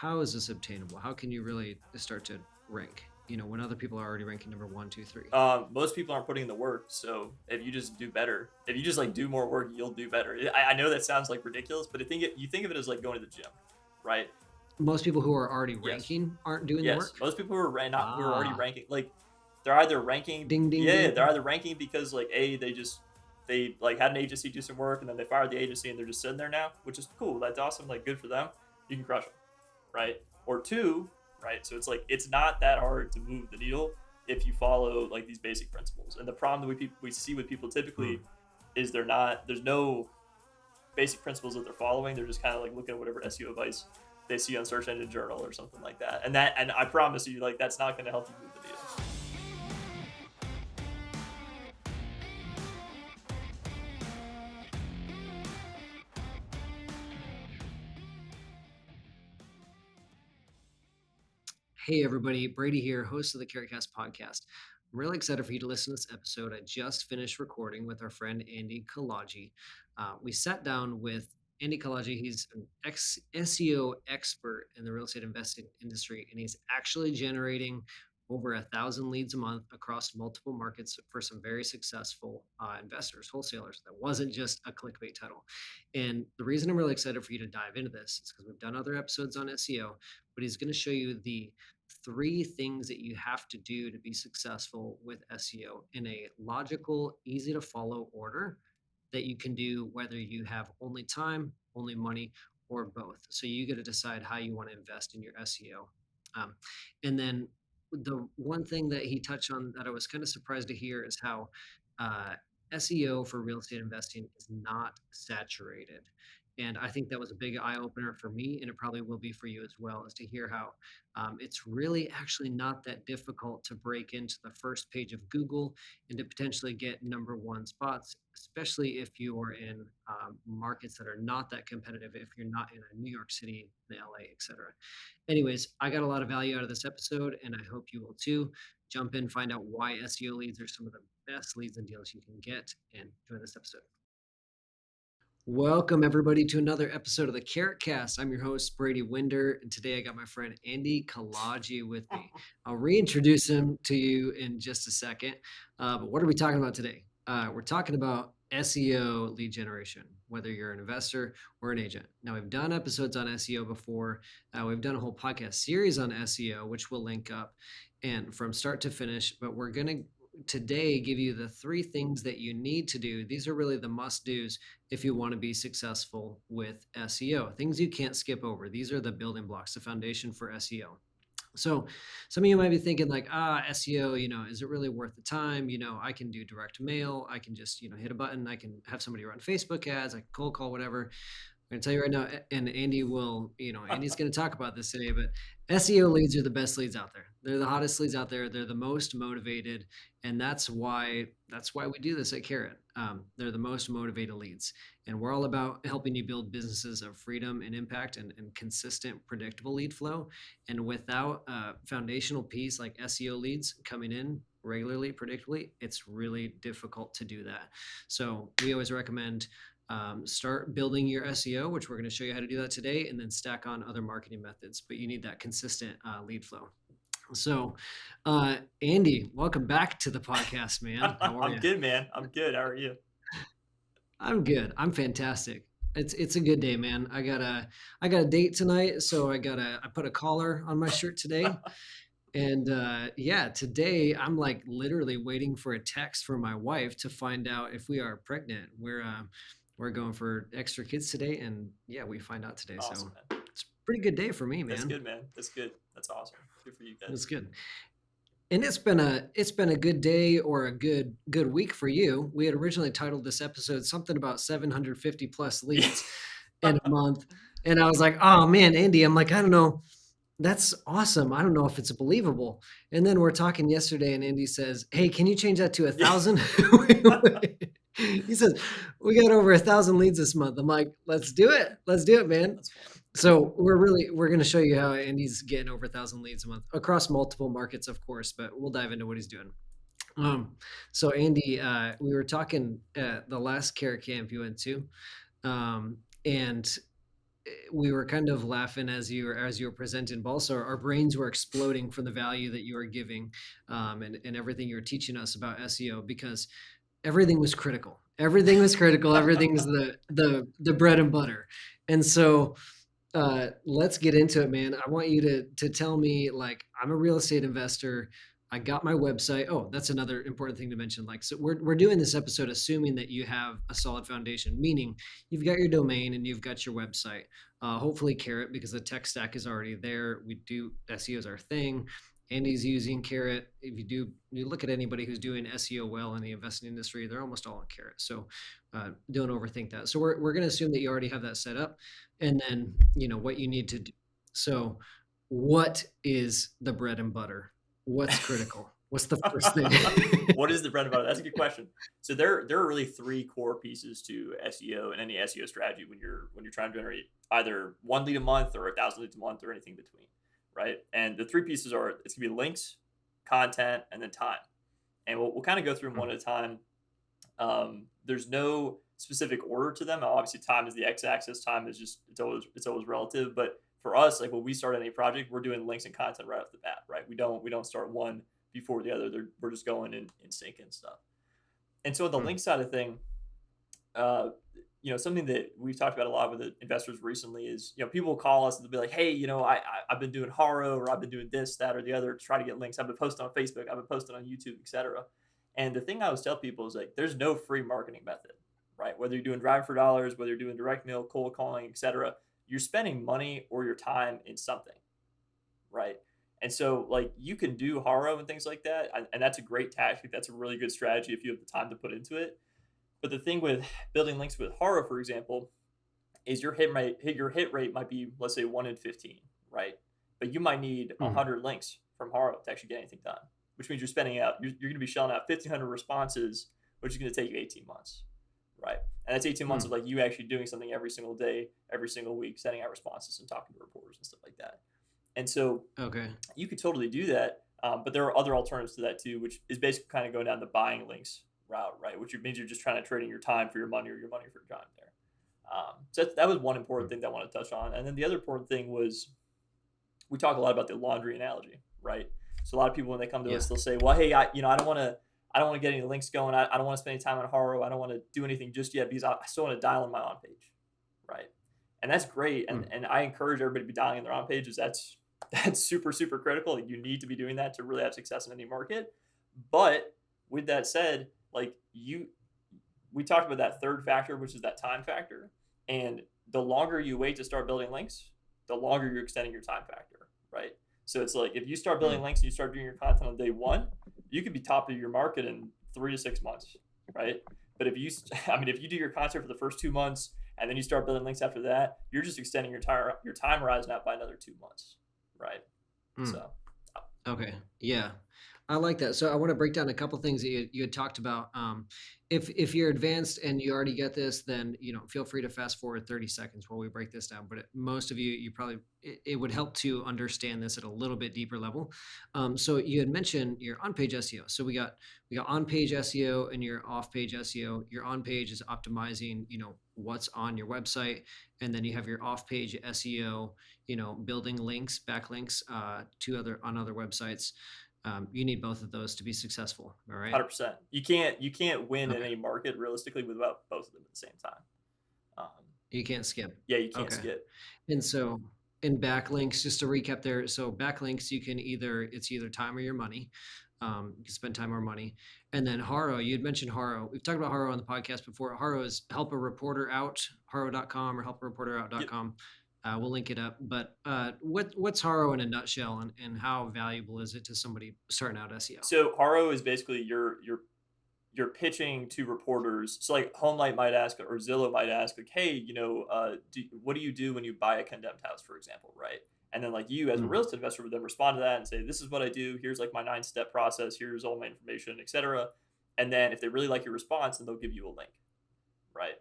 how is this obtainable? How can you really start to rank, when other people are already ranking number 1, 2, 3? Most people aren't putting in the work, so if you just do better, if you just like do more work, you'll do better. I know that sounds like ridiculous, but you think of it as like going to the gym, right? Most people who are already Yes, ranking aren't doing the yes. work. Most people who are not who are already Ah, ranking, like they're either ranking, ding, ding, yeah, ding. they're either ranking because like they like had an agency do some work and then they fired the agency and they're just sitting there now, which is cool. That's awesome. Like good for them. You can crush them, right? Or two, right? So it's like it's not that hard to move the needle if you follow like these basic principles. And the problem that we see with people typically is there's no basic principles that they're following. They're just kind of like looking at whatever SEO advice they see on Search Engine Journal or something like that. And I promise you, like that's not going to help you move the needle. Hey everybody, Brady here, host of the CareCast podcast. I'm really excited for you to listen to this episode. I just finished recording with our friend Andy Kolodgie. We sat down with Andy Kolodgie. He's an SEO expert in the real estate investing industry, and he's actually generating over 1,000 leads a month across multiple markets for some very successful investors, wholesalers. That wasn't just a clickbait title. And the reason I'm really excited for you to dive into this is because we've done other episodes on SEO, but he's going to show you the 3 things that you have to do to be successful with SEO in a logical, easy to follow order that you can do whether you have only time, only money, or both. So you get to decide how you want to invest in your SEO. And then the one thing that he touched on that I was kind of surprised to hear is how uh, SEO for real estate investing is not saturated. And I think that was a big eye opener for me, and it probably will be for you as well, is to hear how it's really actually not that difficult to break into the first page of Google and to potentially get number 1 spots, especially if you are in markets that are not that competitive, if you're not in a New York City, the LA, etc. Anyways, I got a lot of value out of this episode, and I hope you will too. Jump in, find out why SEO leads are some of the best leads and deals you can get, and enjoy this episode. Welcome, everybody, to another episode of the Carrot Cast. I'm your host, Brady Winder, and today I got my friend Andy Kolodgie with me. I'll reintroduce him to you in just a second. But what are we talking about today? We're talking about SEO lead generation, whether you're an investor or an agent. Now, we've done episodes on SEO before. We've done a whole podcast series on SEO, which we'll link up and from start to finish. But we're going to today give you the 3 things that you need to do. These are really the must-dos if you want to be successful with SEO. Things you can't skip over. These are the building blocks, the foundation for SEO. So some of you might be thinking like, SEO, is it really worth the time? I can do direct mail. I can just, hit a button. I can have somebody run Facebook ads. I can cold call, whatever. I'm going to tell you right now, and Andy will, Andy's going to talk about this today, but SEO leads are the best leads out there. They're the hottest leads out there. They're the most motivated. And that's why we do this at Carrot. They're the most motivated leads. And we're all about helping you build businesses of freedom and impact and consistent, predictable lead flow. And without a foundational piece like SEO leads coming in regularly, predictably, it's really difficult to do that. So we always recommend start building your SEO, which we're going to show you how to do that today, and then stack on other marketing methods. But you need that consistent lead flow. So, Andy, welcome back to the podcast, man. How are you? I'm good, man. I'm good. How are you? I'm good. I'm fantastic. It's a good day, man. I got a date tonight, so I put a collar on my shirt today. And yeah, today I'm like literally waiting for a text from my wife to find out if we are pregnant. We're going for extra kids today, and yeah, we find out today. Awesome, So man. it's a pretty good day for me, That's man. good, man. That's good. That's awesome. Good for you It's guys. good. And it's been a good day or a good week for you. We had originally titled this episode something about 750 plus leads in a month. And I was like, oh man, Andy, I'm like, I don't know. That's awesome. I don't know if it's believable. And then we're talking yesterday, and Andy says, "Hey, can you change that to 1,000?" He says, "We got over 1,000 leads this month." I'm like, "Let's do it. Let's do it, man." That's fun. So we're going to show you how Andy's getting over 1,000 leads a month across multiple markets, of course, but we'll dive into what he's doing. So Andy, we were talking at the last Carrot Camp you went to, and we were kind of laughing as you were presenting, but also our brains were exploding from the value that you were giving, and everything you were teaching us about SEO, because everything was critical. Everything was critical. Everything's the bread and butter. And so let's get into it, man. I want you to tell me, like, I'm a real estate investor. I got my website. Oh, that's another important thing to mention. Like, so we're doing this episode assuming that you have a solid foundation, meaning you've got your domain and you've got your website. Hopefully Carrot, because the tech stack is already there. We do SEO is our thing. Andy's using Carrot. If you look at anybody who's doing SEO well in the investing industry, they're almost all on Carrot. So don't overthink that. So we're going to assume that you already have that set up, and then what you need to do. So what is the bread and butter? What's critical? What's the first thing? What is the bread and butter? That's a good question. So there are really three core pieces to SEO and any SEO strategy when you're trying to generate either 1 lead a month or 1,000 leads a month or anything between, right? And the three pieces are, it's gonna be links, content, and then time. And we'll kind of go through them one at a time. There's no specific order to them. Obviously, time is the x-axis. Time is just it's always relative. But for us, like when we start any project, we're doing links and content right off the bat, right? We don't start one before the other. We're just going in sync and stuff. And so on the link side of thing, something that we've talked about a lot with the investors recently is, people will call us and they'll be like, hey, I've been doing Haro, or I've been doing this, that, or the other to try to get links. I've been posting on Facebook, I've been posting on YouTube, etc. And the thing I always tell people is, like, there's no free marketing method, right? Whether you're doing driving for dollars, whether you're doing direct mail, cold calling, etc., you're spending money or your time in something, right? And so, like, you can do Haro and things like that, and that's a great tactic. That's a really good strategy if you have the time to put into it. But the thing with building links with Haro, for example, is your hit rate might be, let's say, 1 in 15, right? But you might need 100 links from Haro to actually get anything done, which means you're going to be shelling out 1,500 responses, which is going to take you 18 months, right? And that's 18 months of, like, you actually doing something every single day, every single week, sending out responses and talking to reporters and stuff like that. And so you could totally do that, but there are other alternatives to that too, which is basically kind of going down the buying links route, right? Which means you're just trying to trading your time for your money, or your money for your time there. So that was one important thing that I want to touch on. And then the other important thing was, we talk a lot about the laundry analogy, right? So a lot of people, when they come to us, they'll say, well, hey, I don't want to get any links going. I don't want to spend any time on Haro. I don't want to do anything just yet because I still want to dial in my on page, right? And that's great. And I encourage everybody to be dialing in their on pages. That's super, super critical. You need to be doing that to really have success in any market. But with that said, like, we talked about that third factor, which is that time factor. And the longer you wait to start building links, the longer you're extending your time factor, right? So it's like, if you start building links and you start doing your content on day one, you could be top of your market in 3 to 6 months, right? But if you do your content for the first 2 months and then you start building links after that, you're just extending your time horizon out by another 2 months, right? So. Okay. Yeah. I like that. So I want to break down a couple things that you had talked about. If you're advanced and you already get this, then feel free to fast forward 30 seconds while we break this down. But most of you probably, it would help to understand this at a little bit deeper level. So you had mentioned your on-page SEO. So we got on-page SEO and your off-page SEO. Your on-page is optimizing, what's on your website, and then you have your off-page SEO, building links, backlinks on other websites. You need both of those to be successful. All right. 100%. You can't win in any market realistically without both of them at the same time. You can't skip. Yeah, you can't skip. And so in backlinks, just to recap there. So backlinks, it's either time or your money. You can spend time or money. And then Haro, you had mentioned Haro. We've talked about Haro on the podcast before. Haro is help a reporter out, haro.com or helpareporterout.com. Yep. We'll link it up. But what's Haro in a nutshell, and how valuable is it to somebody starting out SEO? So Haro is basically you're pitching to reporters. So like Homelight might ask, or Zillow might ask, like, hey, what do you do when you buy a condemned house, for example, right? And then, like, you as a real estate investor would then respond to that and say, this is what I do. Here's like my 9-step process. Here's all my information, etc. And then if they really like your response, then they'll give you a link, right?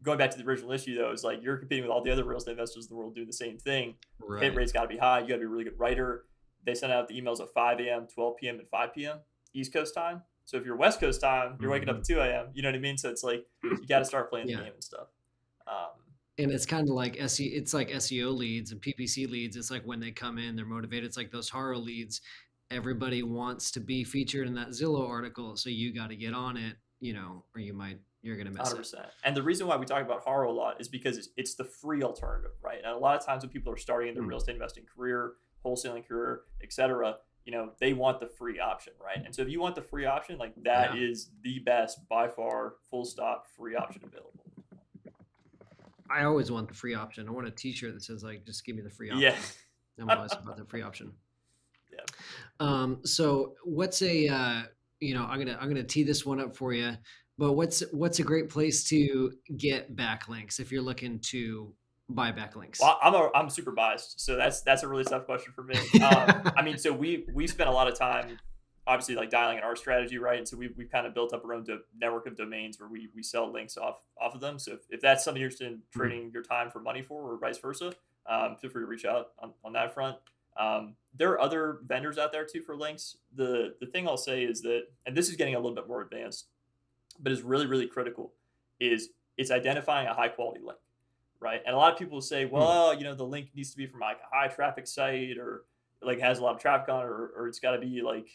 Going back to the original issue, though, is like, you're competing with all the other real estate investors in the world doing the same thing. Right. Hit rate's got to be high. You got to be a really good writer. They send out the emails at 5 a.m., 12 p.m., and 5 p.m. East Coast time. So if you're West Coast time, you're waking up at 2 a.m. You know what I mean? So it's like, you got to start playing the game and stuff. And it's kind of like it's like SEO leads and PPC leads. It's like when they come in, they're motivated. It's like those horror leads. Everybody wants to be featured in that Zillow article, so you got to get on it, or you're gonna miss it. 100%. And the reason why we talk about horror a lot is because it's the free alternative, right? And a lot of times when people are starting in their Mm. real estate investing career, wholesaling career, etc., they want the free option, right? And so if you want the free option, like that Yeah, is the best by far, full stop, free option available. I always want the free option. I want a T-shirt that says like, "Just give me the free Yeah. option." I'm always about the free option. Yeah. So what's a I'm gonna tee this one up for you, but what's a great place to get backlinks if you're looking to buy backlinks? Well, I'm super biased, so that's a really tough question for me. I mean, so we spent a lot of time, obviously, like dialing in our strategy, right? And so we've kind of built up our own network of domains where we sell links off of them. So if that's something you're interested in Mhm. trading your time for money for, or vice versa, feel free to reach out on that front. There are other vendors out there too for links. The thing I'll say is that, and this is getting a little bit more advanced, but is really really critical, is it's identifying a high quality link, right? And a lot of people say, Hmm. well, the link needs to be from like a high traffic site, or like has a lot of traffic on it, or it's got to be like,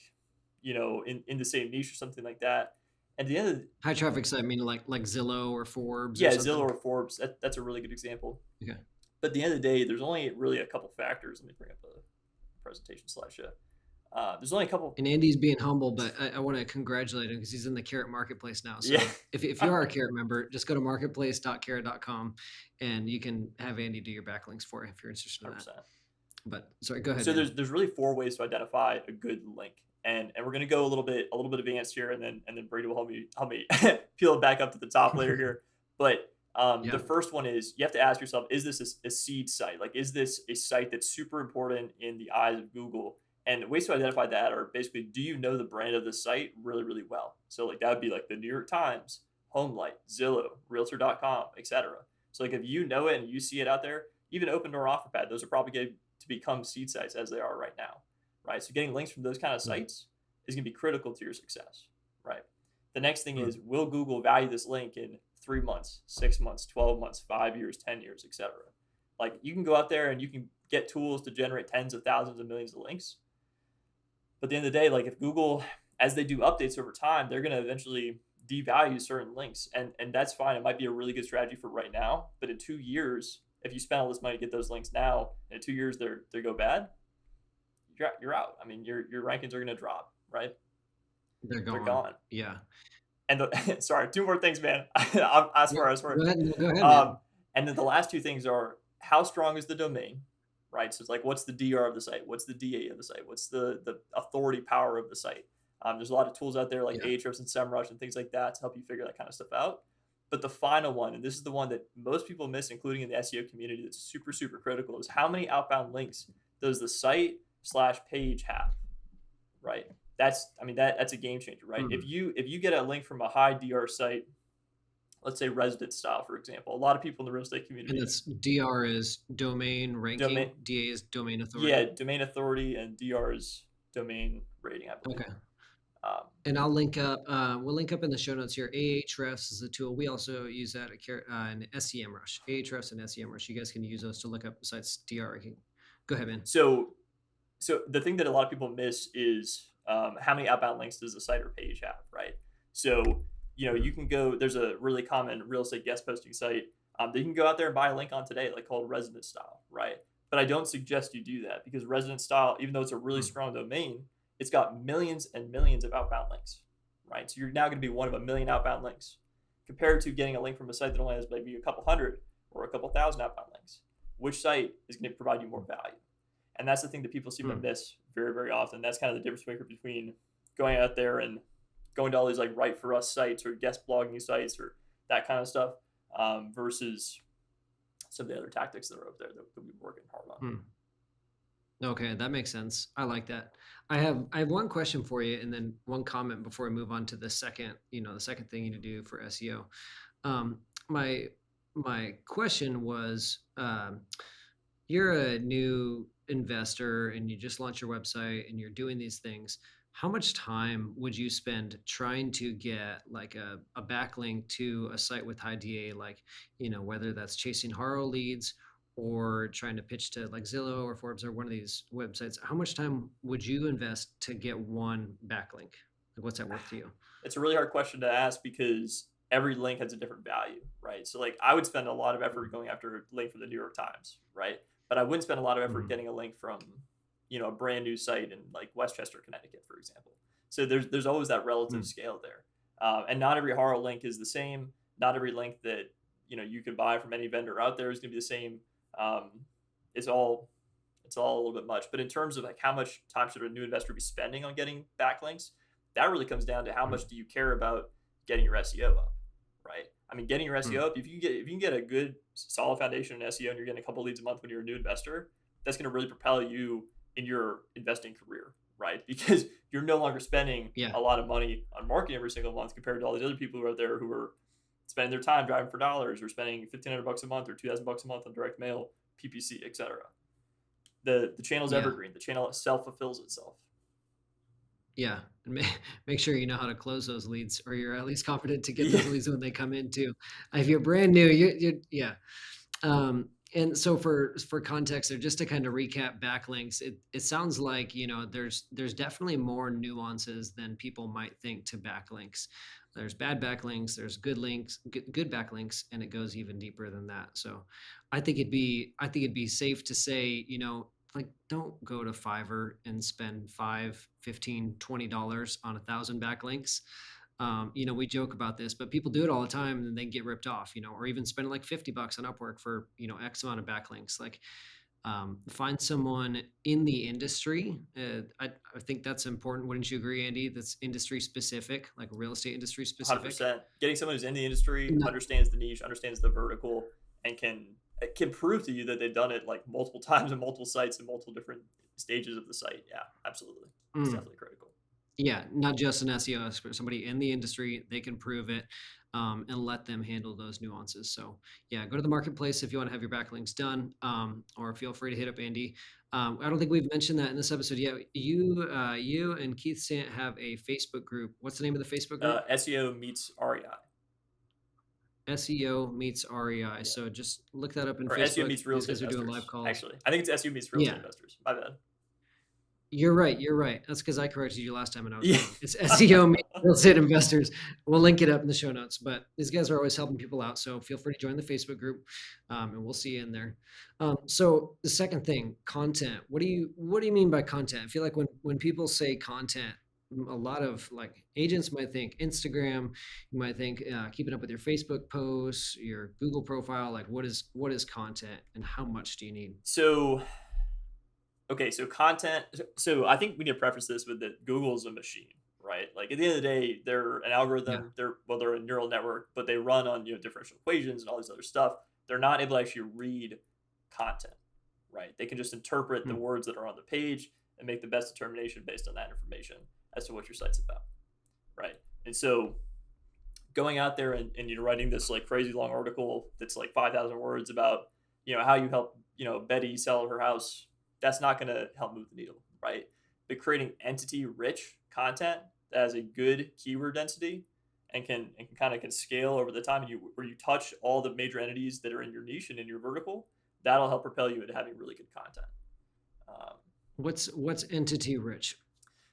in the same niche or something like that. At the end of the, High traffic site, meaning like Zillow or Forbes or yeah, Zillow something. or Forbes, that's a really good example. Okay. But at the end of the day, there's only really a couple factors. Let me bring up a presentation slideshow. There's only a couple. And Andy's being humble, but I want to congratulate him because he's in the Carrot Marketplace now. Yeah. So if you are a Carrot member, just go to marketplace.carrot.com and you can have Andy do your backlinks for you if you're interested in that. 100%. But sorry, go ahead, So man. there's really four ways to identify a good link, and we're gonna go a little bit advanced here, and then Brady will help me peel it back up to the top layer here. But the Yeah. first one is you have to ask yourself: is this a seed site? Like, is this a site that's super important in the eyes of Google? And ways to identify that are basically, do you know the brand of the site really really well? So like that would be like the New York Times, HomeLight, Zillow, Realtor.com, etc. So like if you know it and you see it out there, even Open Door OfferPad, those are probably going to become seed sites as they are right now, right? So getting links from those kind of Mm, sites is going to be critical to your success, right? The next thing mm. is, will Google value this link in 3 months, 6 months, 12 months, 5 years, 10 years, etc.? Like you can go out there and you can get tools to generate tens of thousands of millions of links. But at the end of the day, like if Google, as they do updates over time, they're going to eventually devalue certain links, and that's fine. It might be a really good strategy for right now, but in 2 years, if you spend all this money to get those links now, and in 2 years they go bad, you're out. I mean, your rankings are going to drop, right? They're They're gone. gone. Yeah. And sorry, two more things, man. I Yeah. swear, I swear. Go ahead. No, go ahead, man. And then the last two things are, how strong is the domain, right? So it's like, what's the DR of the site? What's the DA of the site? What's the authority power of the site? There's a lot of tools out there like Yeah. Ahrefs and SEMrush and things like that to help you figure that kind of stuff out. But the final one, and this is the one that most people miss, including in the SEO community, that's super, super critical, is how many outbound links does the site slash page have, right? That's a game changer, right? Mm. If you get a link from a high DR site, let's say resident style, for example, a lot of people in the real estate And community, that's DR is domain ranking, domain, DA is domain yeah, authority. domain authority, and DR is domain rating, I believe. Okay. Um, And I'll link up. We'll link up in the show notes here. Ahrefs is a tool we also use that in SEMrush. Ahrefs and SEMrush. You guys can use those to look up besides DR ranking. Go ahead, man. so so the thing that a lot of people miss is, how many outbound links does a site or page have, right? So Mm. you can go. There's a really common real estate guest posting site that you can go out there and buy a link on today, like called Resident Style, right? But I don't suggest you do that, because Resident Style, even though it's a really Mm. strong domain, it's got millions and millions of outbound links, right? So you're now going to be one of a million outbound links, compared to getting a link from a site that only has maybe a couple hundred or a couple thousand outbound links. Which site is going to provide you more value? And that's the thing that people seem to Mm. miss very, very often. That's kind of the difference maker between going out there and going to all these like Write for Us sites or guest blogging sites or that kind of stuff, versus some of the other tactics that are out there that we're working hard on. Mm. Okay, that makes sense. I like that. I have one question for you, and then one comment before we move on to the second thing you do for SEO. Um, my my question was, you're a new investor and you just launched your website and you're doing these things. how much time would you spend trying to get like a backlink to a site with high DA, like, whether that's chasing horror leads or trying to pitch to like Zillow or Forbes or one of these websites? How much time would you invest to get one backlink? Like, what's that worth to you? It's a really hard question to ask because every link has a different value, right? So like I would spend a lot of effort going after a link from the New York Times, right? But I wouldn't spend a lot of effort Mhm. getting a link from, a brand new site in like Westchester, Connecticut, for example. So there's always that relative Mm. scale there, and not every horror link is the same. Not every link that you can buy from any vendor out there is going to be the same. Um, it's all it's all a little bit much. But in terms of like how much time should a new investor be spending on getting backlinks, that really comes down to how Mm. much do you care about getting your SEO up, right? I mean, getting your Mm. SEO up, if you can get a good solid foundation in SEO and you're getting a couple leads a month when you're a new investor, that's going to really propel you in your investing career, right? Because you're no longer spending Yeah. a lot of money on marketing every single month compared to all these other people who are out there who are spending their time driving for dollars or spending $1,500 a month or $2,000 a month on direct mail, PPC, etc. The channel's Yeah. evergreen. The channel self fulfills itself. Yeah. And make sure you know how to close those leads, or you're at least confident to get Yeah. those leads when they come in too. If you're brand new, yeah. And so for context there, just to kind of recap backlinks, it sounds like, there's definitely more nuances than people might think to backlinks. There's bad backlinks, there's good links, good backlinks, and it goes even deeper than that. So I think it'd be safe to say, like, don't go to Fiverr and spend 5, 15, $20 on 1,000 backlinks. We joke about this, but people do it all the time and then they get ripped off, or even spend like $50 on Upwork for, X amount of backlinks. Like, find someone in the industry. I think that's important. Wouldn't you agree, Andy? That's industry specific, like real estate industry specific. 100%. Getting someone who's in the industry, Not, understands the niche, understands the vertical, and can prove to you that they've done it like multiple times on multiple sites and multiple different stages of the site. Yeah, absolutely. It's mm, definitely critical. yeah, not just an SEO expert, somebody in the industry, they can prove it, and let them handle those nuances. So yeah, go to the marketplace if you want to have your backlinks done, or feel free to hit up Andy. I don't think we've mentioned that in this episode yet. You and Keith Sant have a Facebook group. What's the name of the Facebook group? SEO meets REI. SEO meets REI. Yeah. So just look that up in Or SEO Facebook. meets real These estate guys are doing live investors, calls. actually. I think it's SEO meets real estate Yeah, investors. My bad. you're right. You're right. That's because I corrected you last time and I was Yeah. wrong. It's SEO real estate investors. We'll link it up in the show notes. But these guys are always helping people out, so feel free to join the Facebook group, and we'll see you in there. So the second thing, content. What do you mean by content? I feel like when people say content, a lot of like agents might think Instagram. You might think keeping up with your Facebook posts, your Google profile. Like, what is content, and how much do you need? So, okay, so content. So I think we need to preface this with that Google's a machine, right? Like at the end of the day, they're an Yeah. algorithm. They're a neural network, but they run on differential equations and all this other stuff. They're not able to actually read content, right? They can just interpret the Hmm. words that are on the page and make the best determination based on that information as to what your site's about, right? And so going out there and writing this like crazy long article that's like 5,000 words about how you help Betty sell her house, that's not going to help move the needle, right? But creating entity rich content that has a good keyword density and kind of can scale over the time, and where you touch all the major entities that are in your niche and in your vertical, that'll help propel you into having really good content. um, What's entity rich?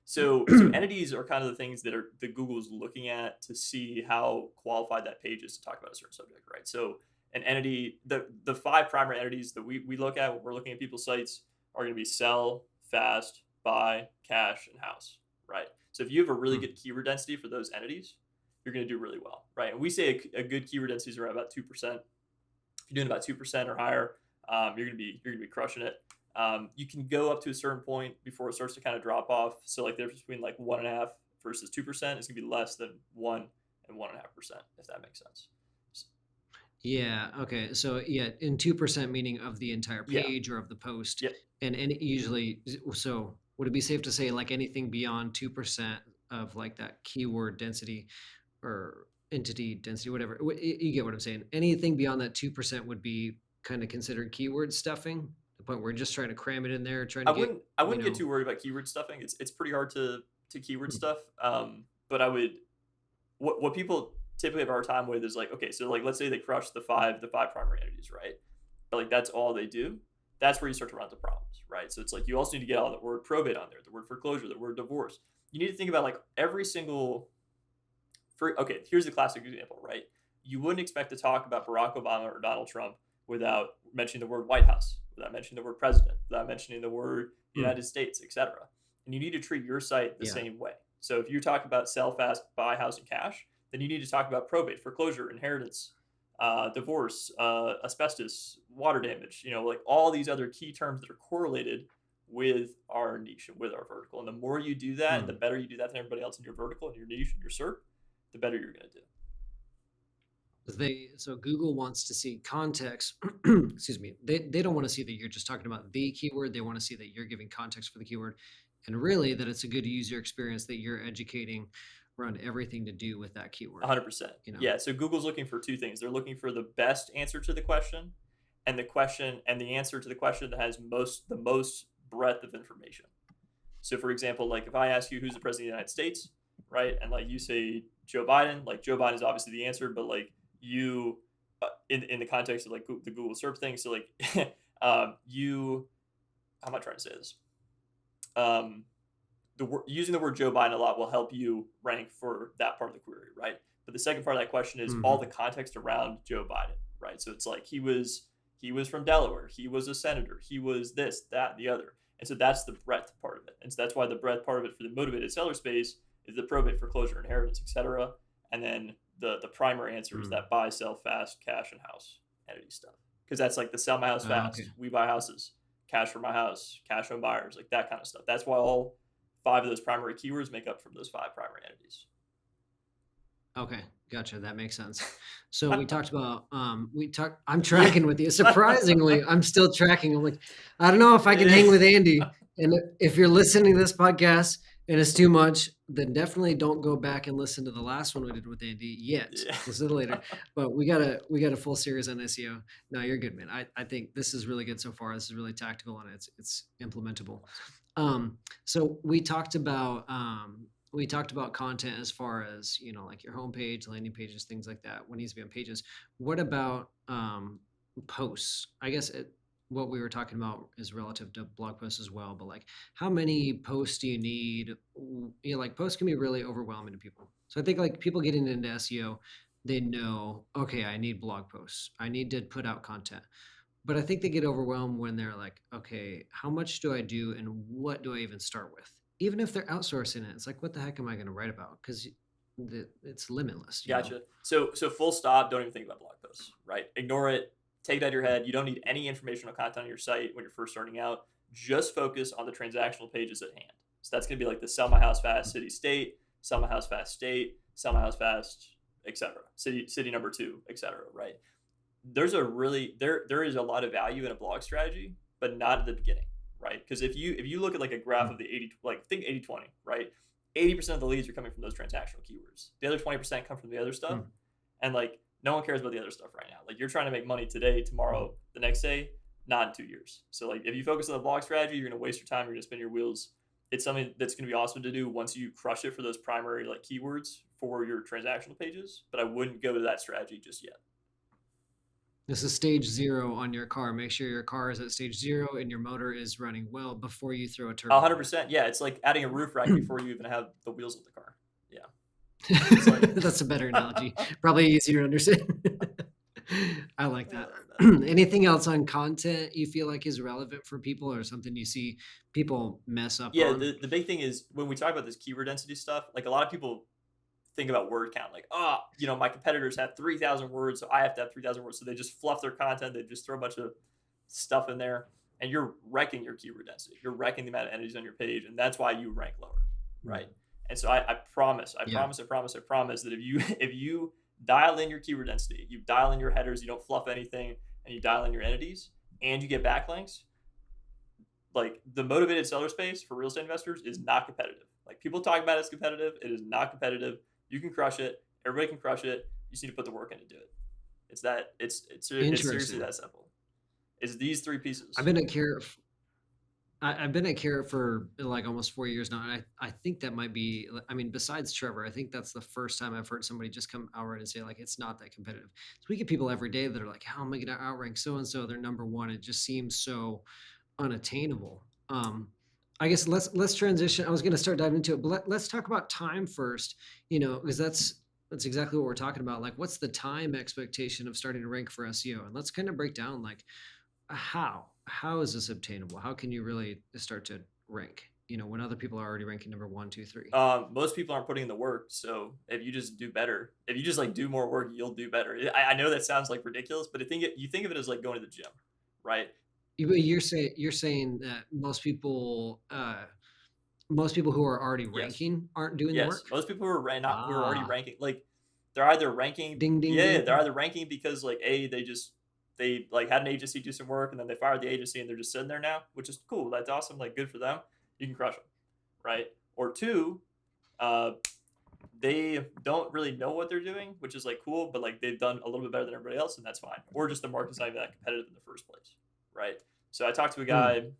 so entities are kind of the things that Google's looking at to see how qualified that page is to talk about a certain subject, right? So an entity, the five primary entities that we look at when we're looking at people's sites are going to be sell, fast, buy, cash, and house, right? So if you have a really Hmm. good keyword density for those entities, you're going to do really well, right? And we say a good keyword density is around about 2%. If you're doing about 2% or higher, you're gonna be crushing it. You can go up to a certain point before it starts to kind of drop off. So like the difference between like 1.5 versus 2% is gonna be less than 1.5%, if that makes sense. Yeah. Okay. So yeah, in 2% meaning of the entire Yeah, page or of the post, yeah. and any usually. So would it be safe to say like anything beyond 2% of like that keyword density or entity density, whatever? You get what I'm saying? Anything beyond that 2% would be kind of considered keyword stuffing. The point where we're just trying to cram it in there, trying I to get wouldn't I you wouldn't get know. too worried about keyword stuffing. It's pretty hard to keyword Hmm. stuff. But I would what people typically have a hard time with is like, okay, so like let's say they crush the five primary entities, right? But like that's all they do. That's where you start to run into problems, right? So it's like you also need to get all the word probate on there, the word foreclosure, the word divorce. You need to think about like every single okay, here's the classic example, right? You wouldn't expect to talk about Barack Obama or Donald Trump without mentioning the word White House, without mentioning the word president, without mentioning the word Hmm. United States, etc. And you need to treat your site the Yeah. same way. So if you talk about sell fast, buy house and cash, then you need to talk about probate, foreclosure, inheritance, divorce, asbestos, water damage, like all these other key terms that are correlated with our niche and with our vertical. And the more you do that, and the Hmm. better you do that than everybody else in your vertical and your niche and your SERP, the better you're going to do. So Google wants to see context. Excuse me. They don't want to see that you're just talking about the keyword. They want to see that you're giving context for the keyword, and really that it's a good user experience, that you're educating around everything to do with that keyword. 100%. Yeah. So Google's looking for two things. They're looking for the best answer to the question, and the answer to the question that has the most breadth of information. So, for example, like if I ask you who's the president of the United States, right, and like you say Joe Biden, like Joe Biden is obviously the answer, but like you, in the context of like the Google search thing, so like you, how am I trying to say this? Um, using the word Joe Biden a lot will help you rank for that part of the query, right? But the second part of that question is all the Hmm. context around Joe Biden, right? So it's like he was from Delaware, he was a senator, he was this, that, the other, and so that's the breadth part of it, and so that's why the breadth part of it for the motivated seller space is the probate, foreclosure, inheritance, etc. And then the primary answer is that buy, sell fast, cash, and house entity stuff, because that's like the sell my house Okay. fast, we buy houses, cash for my house, cash home buyers, like that kind of stuff. That's why all five of those primary keywords make up from those five primary entities. Okay, gotcha. That makes sense. So we talked about I'm Yeah. tracking with you. Surprisingly, I'm still tracking. I'm like, I don't know if I can hang Yeah. with Andy. And if you're listening to this podcast and it's too much, then definitely don't go back and listen to the last one we did with Andy yet. Listen to it later. But we got a full series on SEO. No, you're good, man. I think this is really good so far. This is really tactical and it's implementable. So we talked about content as far as, like your homepage, landing pages, things like that. What needs to be on pages. What about posts? I guess what we were talking about is relative to blog posts as well, but like how many posts do you need? Like posts can be really overwhelming to people. So I think like people getting into SEO, they know, okay, I need blog posts. I need to put out content. But I think they get overwhelmed when they're like, okay, how much do I do and what do I even start with? Even if they're outsourcing it, it's like, what the heck am I going to write about? Because it's limitless. Gotcha. So full stop. Don't even think about blog posts. Right? Ignore it. Take it out of your head. You don't need any informational content on your site when you're first starting out. Just focus on the transactional pages at hand. So that's going to be like the sell my house fast city state, sell my house fast state, sell my house fast, etc. City number 2, etc. Right? There is a lot of value in a blog strategy, but not at the beginning, right? Because if you look at like a graph of the 80, like think 80/20, right? 80% of the leads are coming from those transactional keywords. The other 20% come from the other stuff. And like no one cares about the other stuff right now. Like you're trying to make money today, tomorrow, the next day, not in 2 years. So like if you focus on the blog strategy, you're gonna waste your time, you're gonna spin your wheels. It's something that's gonna be awesome to do once you crush it for those primary like keywords for your transactional pages. But I wouldn't go to that strategy just yet. This is stage 0 on your car. Make sure your car is at stage 0 and your motor is running well before you throw a turbo on it. 100%. Yeah, it's like adding a roof rack before you even have the wheels of the car. Yeah. Like, That's a better analogy. Probably easier to understand. I like that. man. Anything else on content you feel like is relevant for people or something you see people mess up Yeah, on? the big thing is when we talk about this keyword density stuff, like a lot of people think about word count, like, my competitors have 3,000 words, so I have to have 3,000 words. So they just fluff their content, they just throw a bunch of stuff in there, and you're wrecking your keyword density. You're wrecking the amount of entities on your page, and that's why you rank lower, right? And so I promise that if you dial in your keyword density, you dial in your headers, you don't fluff anything, and you dial in your entities, and you get backlinks, like the motivated seller space for real estate investors is not competitive. Like people talk about it as competitive, it is not competitive. You can crush it. Everybody can crush it. You just need to put the work in to do it. It's seriously Interesting. that simple. It's these three pieces. I've been at Carrot I've been at Carrot for like almost 4 years now, and I think that might be. I mean, besides Trevor, I think that's the first time I've heard somebody just come outright and say like it's not that competitive. So we get people every day that are like, "How am I going to outrank so and so? They're number one." It just seems so unattainable. I guess let's transition. I was going to start diving into it, but let's talk about time first. Because that's exactly what we're talking about. Like, what's the time expectation of starting to rank for SEO? And let's kind of break down like how is this obtainable? How can you really start to rank? When other people are already ranking number one, two, three. Most people aren't putting in the work, so if you just do better, if you just like do more work, you'll do better. I know that sounds like ridiculous, but you think of it as like going to the gym, right? You're saying that most people who are already Yes. ranking aren't doing the Yes, work. most people who are already Ah, ranking, like they're either ranking, ding, ding, yeah, ding. they're either ranking because like they like had an agency do some work and then they fired the agency and they're just sitting there now, which is cool. That's awesome. Like good for them. You can crush them, right? Or two, uh, they don't really know what they're doing, which is like cool, but like they've done a little bit better than everybody else, and that's fine. Or just the market's not even that competitive in the first place, right? So I talked to a Hmm. guy.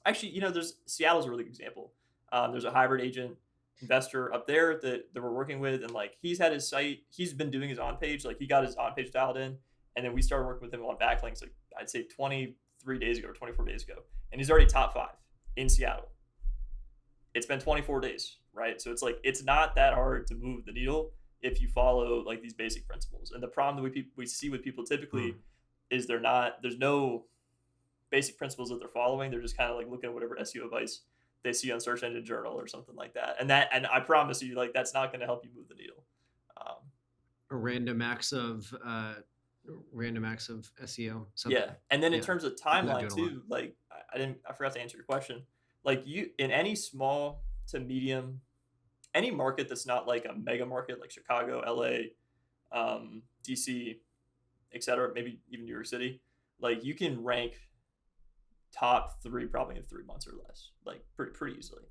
Actually, there's Seattle's a really good example. There's a hybrid agent investor up there that we're working with, and like he's had his site, he's been doing his on page, like he got his on page dialed in, and then we started working with him on backlinks, like I'd say 23 days ago or 24 days ago, and he's already top 5 in Seattle. It's been 24 days, right? So it's like it's not that hard to move the needle if you follow like these basic principles. And the problem that we see with people typically Hmm. is there's no basic principles that they're following. They're just kind of like looking at whatever SEO advice they see on Search Engine Journal or something like that. And I promise you, like that's not going to help you move the needle. Um, A random acts of SEO. yeah, Something. and then in Yeah, terms of not timeline doing a lot. too, like I forgot to answer your question. Like you in any small to medium, any market that's not like a mega market like Chicago, LA, DC, etc., maybe even New York City, like you can rank top 3 probably in 3 months or less, like pretty easily.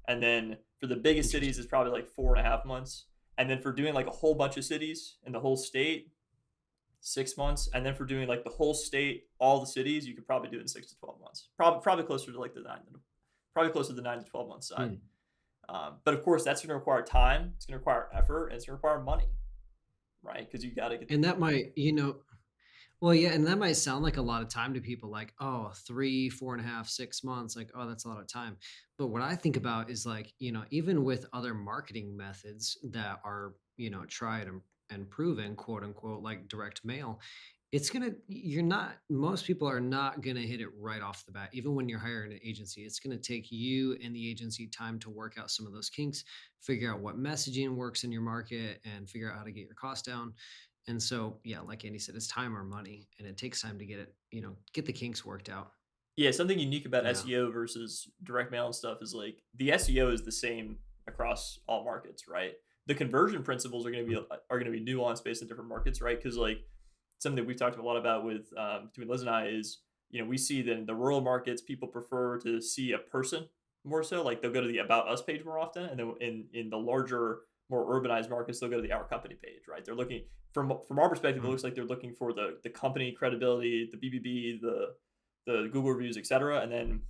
And then for the biggest cities, Interesting. it's probably like 4.5 months. And then for doing like a whole bunch of cities in the whole state, 6 months. And then for doing like the whole state, all the cities, you could probably do it in 6 to 12 months. Probably closer to like probably closer to the 9 to 12 month side. Hmm. But of course, that's going to require time. It's going to require effort, and it's going to require money, right? Because you got to get the And that people. might. Well, yeah, and that might sound like a lot of time to people, like, oh, 3, 4.5, 6 months, like, oh, that's a lot of time. But what I think about is like, even with other marketing methods that are, tried and proven, quote unquote, like direct mail, most people are not gonna hit it right off the bat. Even when you're hiring an agency, it's gonna take you and the agency time to work out some of those kinks, figure out what messaging works in your market, and figure out how to get your costs down. And so, yeah, like Andy said, it's time or money, and it takes time to get the kinks worked out. Yeah, something unique about Yeah. SEO versus direct mail and stuff is like the SEO is the same across all markets, right? The conversion principles Mm. are going to be nuanced based on different markets, right? Because like something that we've talked a lot about with between Liz and I is we see that in the rural markets people prefer to see a person more so, like they'll go to the about us page more often, and then in the larger more urbanized markets they'll go to the our company page, right? They're looking from our perspective, it Mhm. looks like they're looking for the company credibility, the BBB, the Google reviews, etc. And then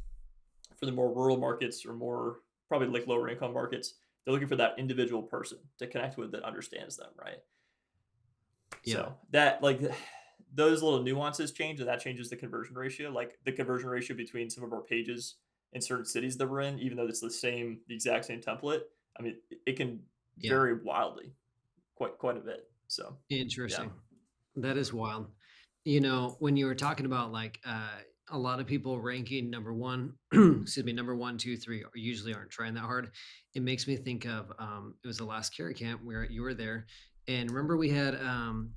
for the more rural markets or more probably like lower income markets, they're looking for that individual person to connect with that understands them, right? Yeah. So that like those little nuances change, and that changes the conversion ratio. Like the conversion ratio between some of our pages in certain cities that we're in, even though it's the exact same template. I mean, it can Yeah. vary wildly, quite a bit. So yeah, Interesting. That is wild. When you were talking about like a lot of people ranking number one, excuse me, number one, two, three, usually aren't trying that hard. It makes me think of it was the last Carrot Camp where you were there, and remember we had I don't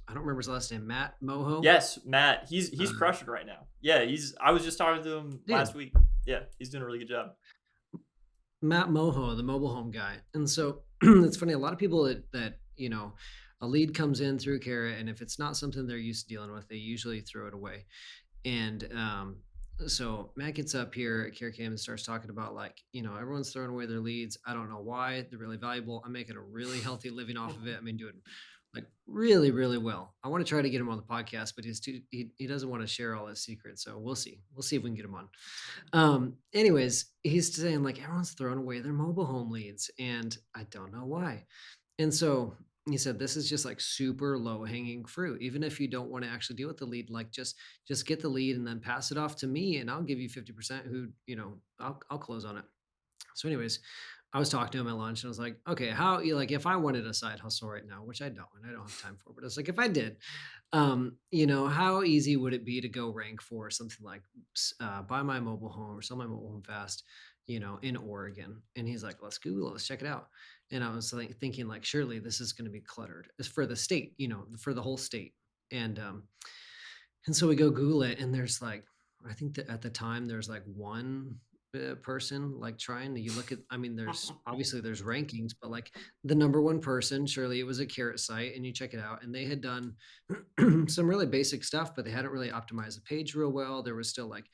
remember his last name, Matt Moho. yes, Matt, he's Uh, crushing right now. Yeah, he's. I was just talking to him last dude, week. Yeah, he's doing a really good job. Matt Moho, the mobile home guy. And so it's funny, a lot of people that a lead comes in through Carrot, and if it's not something they're used to dealing with, they usually throw it away. And so Matt gets up here at CareCam and starts talking about like, everyone's throwing away their leads. I don't know why. They're really valuable. I'm making a really healthy living off of it. I've been doing like really, really well. I want to try to get him on the podcast, but he doesn't want to share all his secrets. So we'll see. We'll see if we can get him on. Anyways, he's saying like everyone's throwing away their mobile home leads, and I don't know why. And so he said this is just like super low hanging fruit. Even if you don't want to actually deal with the lead, like just get the lead and then pass it off to me, and I'll give you 50% who, I'll close on it. So, anyways, I was talking to him at lunch and I was like, okay, how you like if I wanted a side hustle right now, which I don't, and I don't have time for, but it's like if I did, how easy would it be to go rank for something like buy my mobile home or sell my mobile home fast, in Oregon? And he's like, let's Google it, let's check it out. And I was like thinking like, surely this is going to be cluttered. It's for the state, for the whole state. And so we go Google it, and there's like, I think that at the time there's like one person like trying to, you look at, I mean, there's rankings, but like the number one person, surely it was a carrot site, and you check it out, and they had done some really basic stuff, but they hadn't really optimized the page real well. There was still like,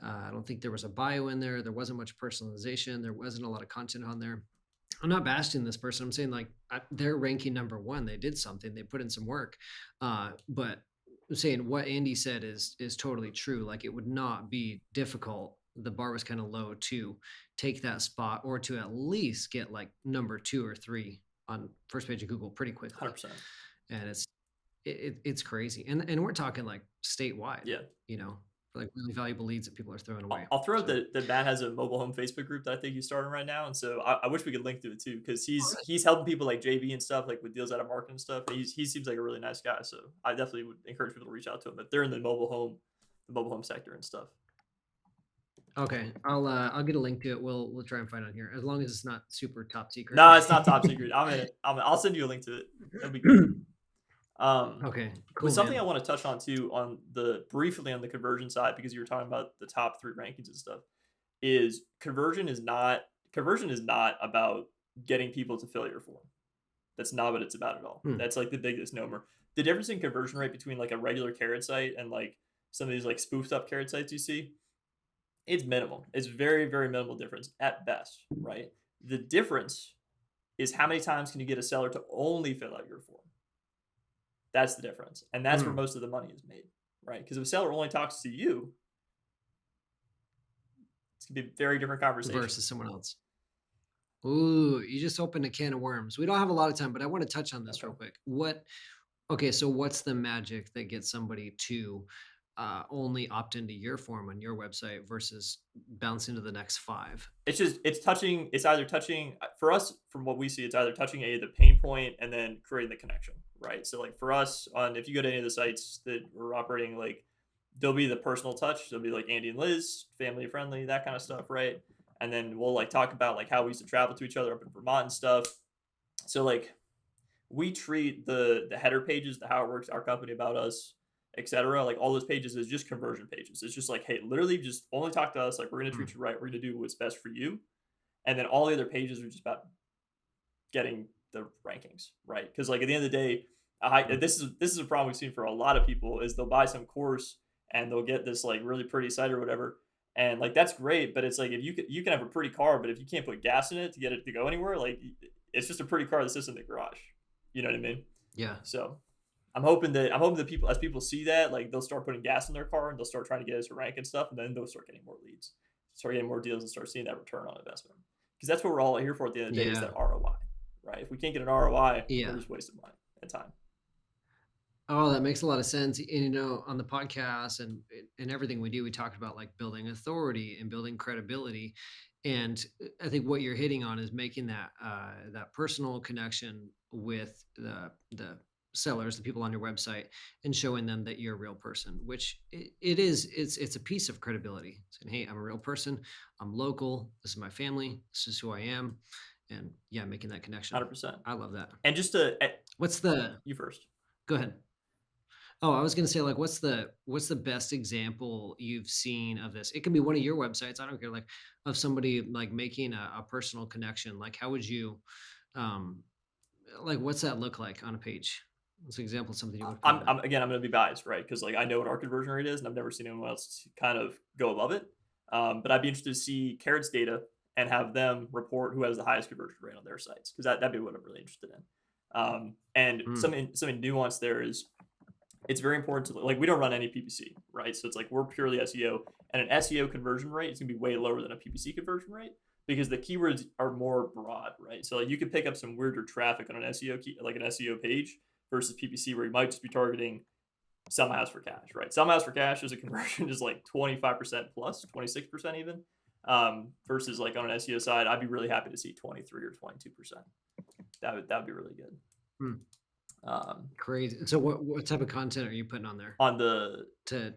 I don't think there was a bio in there. There wasn't much personalization. There wasn't a lot of content on there. I'm not bashing this person. I'm saying like they're ranking number one. They did something. They put in some work, but I'm saying what Andy said is totally true. Like it would not be difficult. The bar was kind of low to take that spot, or to at least get like number 2 or 3 on first page of Google pretty quickly. 100%. And it's crazy. And we're talking like statewide. Yeah. Like really valuable leads that people are throwing away. I'll throw out that Matt has a mobile home Facebook group that I think he's starting right now, and so I wish we could link to it too, because he's helping people like JB and stuff, like with deals out of market and stuff. He seems like a really nice guy, so I definitely would encourage people to reach out to him if they're in the mobile home sector and stuff. Okay, I'll get a link to it. We'll try and find it on here, as long as it's not super top secret. No, it's not top secret. I'm in it. I'll send you a link to it. That'd be good. Okay, cool. But something I want to touch on too, briefly on the conversion side, because you were talking about the top 3 rankings and stuff, is conversion is not about getting people to fill your form. That's not what it's about at all. That's like the biggest nomer. The difference in conversion rate between like a regular carrot site and like some of these like spoofed up carrot sites you see, it's minimal. It's very, very minimal difference at best, right? The difference is how many times can you get a seller to only fill out your form. That's the difference. And that's where most of the money is made, right? Because if a seller only talks to you, it's going to be a very different conversation. Versus someone else. Ooh, you just opened a can of worms. We don't have a lot of time, but I want to touch on this real quick. So what's the magic that gets somebody to only opt into your form on your website versus bounce into the next 5? It's either touching, for us, from what we see, it's either touching the pain point and then creating the connection, right? So like for us, if you go to any of the sites that we're operating, like there'll be the personal touch. There'll be like Andy and Liz, family friendly, that kind of stuff, right? And then we'll like talk about like how we used to travel to each other up in Vermont and stuff. So like we treat the header pages, the how it works, our company, about us, etc., like all those pages is just conversion pages. It's just like, hey, literally just only talk to us. Like, we're going to treat you right. We're going to do what's best for you. And then all the other pages are just about getting the rankings, right? Because like at the end of the day, this is a problem we've seen for a lot of people, is they'll buy some course and they'll get this like really pretty site or whatever. And like, that's great. But it's like, if you can have a pretty car, but if you can't put gas in it to get it to go anywhere, like it's just a pretty car that sits in the garage. You know what I mean? Yeah. So I'm hoping that people, as people see that, like they'll start putting gas in their car and they'll start trying to get us to rank and stuff, and then they'll start getting more leads, start getting more deals, and start seeing that return on investment. Because that's what we're all here for at the end of the day, is that ROI, right? If we can't get an ROI, we're just wasting money and time. Oh, that makes a lot of sense. And, on the podcast and everything we do, we talked about like building authority and building credibility. And I think what you're hitting on is making that personal connection with the sellers, the people on your website, and showing them that you're a real person, which it's a piece of credibility. Saying, hey, I'm a real person. I'm local. This is my family. This is who I am. And yeah, making that connection. 100%. I love that. And just you first. Go ahead. Oh, I was going to say, like, what's the best example you've seen of this? It can be one of your websites. I don't care, like, of somebody like making a personal connection. Like, how would you, like, what's that look like on a page? What's an example of something you would? I'm going to be biased, right? Because like I know what our conversion rate is, and I've never seen anyone else kind of go above it. But I'd be interested to see Carrot's data and have them report who has the highest conversion rate on their sites, because that'd be what I'm really interested in. And Mm. something nuanced there is it's very important to like we don't run any PPC, right? So it's like we're purely SEO, and an SEO conversion rate is gonna be way lower than a PPC conversion rate because the keywords are more broad, right? So like you could pick up some weirder traffic on an SEO key, like an SEO page versus PPC where you might just be targeting sell my house for cash, right? Sell my house for cash is a conversion is like 25% plus, 26% even. Versus like on an SEO side, I'd be really happy to see 23 or 22%. That would be really good. Mm. Um, Crazy. So what type of content are you putting on there on the to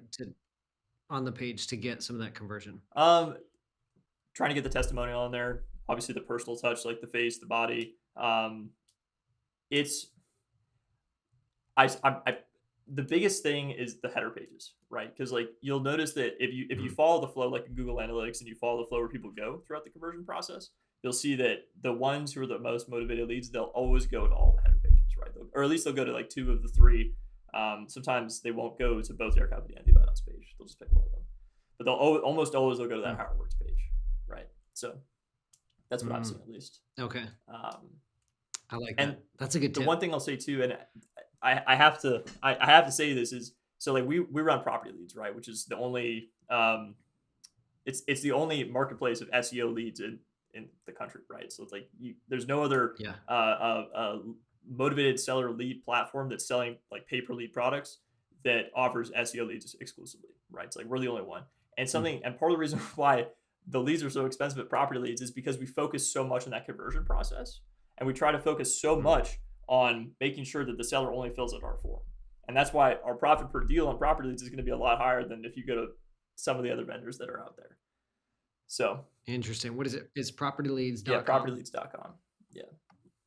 on the page to get some of that conversion? um, trying to get the testimonial on there, obviously the personal touch, like the face, the body. It's I the biggest thing is the header pages, right? Because like you'll notice that if you Mhm. follow the flow like in Google Analytics and you follow the flow where people go throughout the conversion process, you'll see that the ones who are the most motivated leads, they'll always go to all the header pages, right? Or at least they'll go to like two of the three. Sometimes they won't go to both their company and the About Us page. They'll just pick one of them, but almost always they'll go to that Mm. How It Works page, right? So that's what I've Mm. seen at least. Okay. Um, I like and that. That's a good the tip. one thing I'll say too, and I have to say this is so like we run property leads, right? Which is the only it's the only marketplace of SEO leads in the country, right? So it's like there's no other Yeah. motivated seller lead platform that's selling like pay per lead products that offers SEO leads exclusively, right? It's like we're the only one. And Mm. something and part of the reason why the leads are so expensive at property leads is because we focus so much on that conversion process and we try to focus so Mm. much on making sure that the seller only fills out our form. And that's why our profit per deal on property leads is going to be a lot higher than if you go to some of the other vendors that are out there. So Interesting. What is it? It's yeah, propertyleads.com. propertyleads.com. Yeah.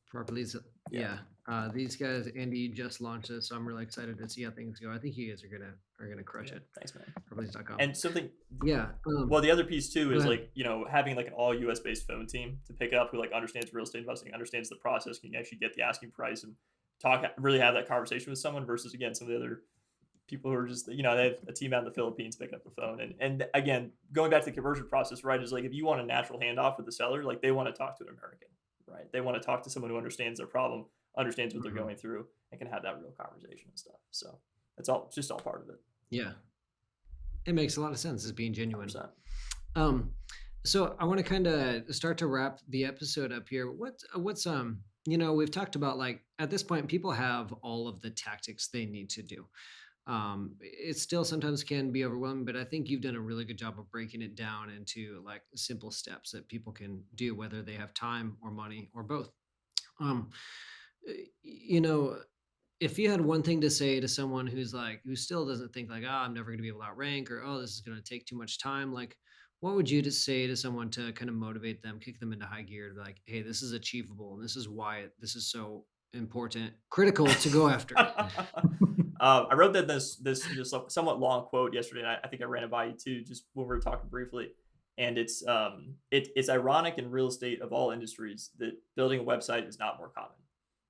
Properties. Yeah. Yeah. These guys, Andy just launched this, so I'm really excited to see how things go. I think you guys are gonna crush Yeah. it. Thanks, man. Properties.com. And something Yeah. well, the other piece too Go is ahead. like, having like an all US based phone team to pick up who like understands real estate investing, understands the process, can actually get the asking price and really have that conversation with someone versus again some of the other people who are just they have a team out in the Philippines picking up the phone and again going back to the conversion process, right, is like if you want a natural handoff with the seller, like they want to talk to an American, right? They want to talk to someone who understands their problem, understands what they're Mhm. going through, and can have that real conversation and stuff. So that's all just all part of it. Yeah. It makes a lot of sense as being genuine. 100%. Um, so I want to kind of start to wrap the episode up here. What's we've talked about like at this point, people have all of the tactics they need to do. It still sometimes can be overwhelming, but I think you've done a really good job of breaking it down into like simple steps that people can do, whether they have time or money or both. Um, you know, if you had one thing to say to someone who still doesn't think like, I'm never going to be able to outrank or, this is going to take too much time, like, what would you just say to someone to kind of motivate them, kick them into high gear to be like, hey, this is achievable and this is why this is so important, critical to go after? I wrote that this somewhat long quote yesterday, and I think I ran it by you too, just when we were talking briefly. And it's ironic in real estate of all industries that building a website is not more common.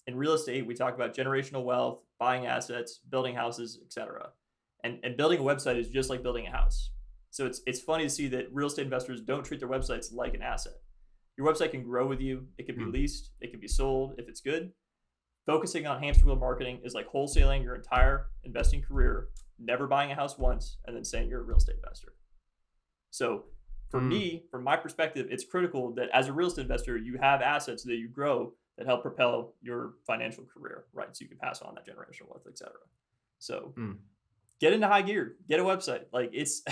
In real estate, we talk about generational wealth, buying assets, building houses, etc. And building a website is just like building a house. So it's funny to see that real estate investors don't treat their websites like an asset. Your website can grow with you. It can be Mm, leased. It can be sold if it's good. Focusing on hamster wheel marketing is like wholesaling your entire investing career, never buying a house once, and then saying you're a real estate investor. So for mm, me, from my perspective, it's critical that as a real estate investor, you have assets that you grow that help propel your financial career, right? So you can pass on that generational wealth, etc. So mm. get into high gear, get a website. Like it's